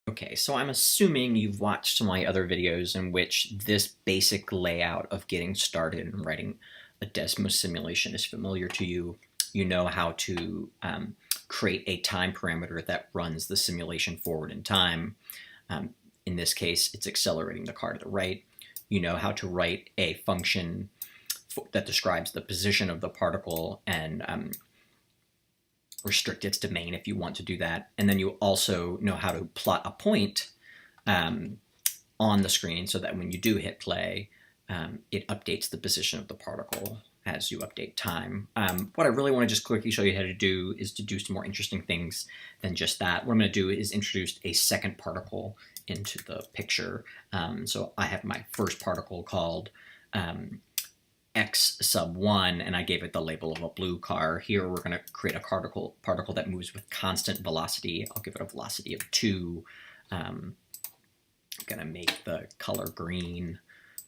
Okay, so I'm assuming you've watched some of my other videos in which this basic layout of getting started and writing a Desmos simulation is familiar to you. You know how to create a time parameter that runs the simulation forward in time. Um, in this case, it's accelerating the car to the right. You know how to write a function that describes the position of the particle and restrict its domain if you want to do that. And then you also know how to plot a point on the screen so that when you do hit play, it updates the position of the particle as you update time. What I really want to just quickly show you how to do is to do some more interesting things than just that. What I'm going to do is introduce a second particle into the picture. So I have my first particle called x sub 1, and I gave it the label of a blue car. Here we're going to create a particle that moves with constant velocity. I'll give it a velocity of 2. I'm going to make the color green.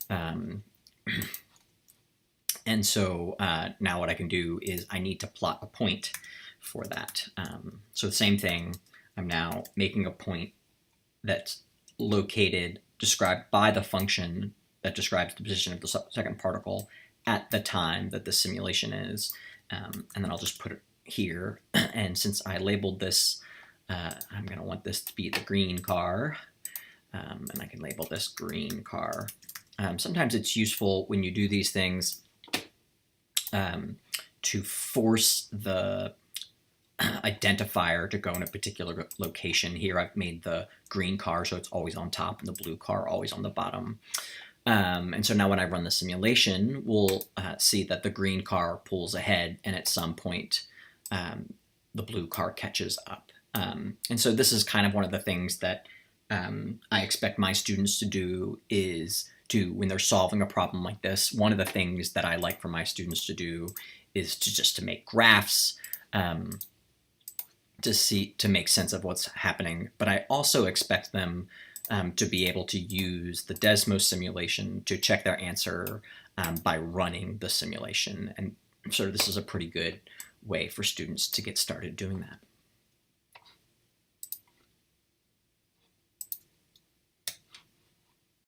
And so now what I can do is I need to plot a point for that. So the same thing, I'm now making a point that's described by the function that describes the position of the second particle at the time that the simulation is. And then I'll just put it here. And since I labeled this, I'm going to want this to be the green car. And I can label this green car. Sometimes it's useful when you do these things to force the identifier to go in a particular location. Here I've made the green car so it's always on top and the blue car always on the bottom. And so now when I run the simulation, we'll see that the green car pulls ahead, and at some point the blue car catches up. And so this is kind of one of the things that I expect my students to do is when they're solving a problem like this. One of the things that I like for my students to do is to make graphs to make sense of what's happening. But I also expect them to be able to use the Desmos simulation to check their answer by running the simulation. And so this is a pretty good way for students to get started doing that.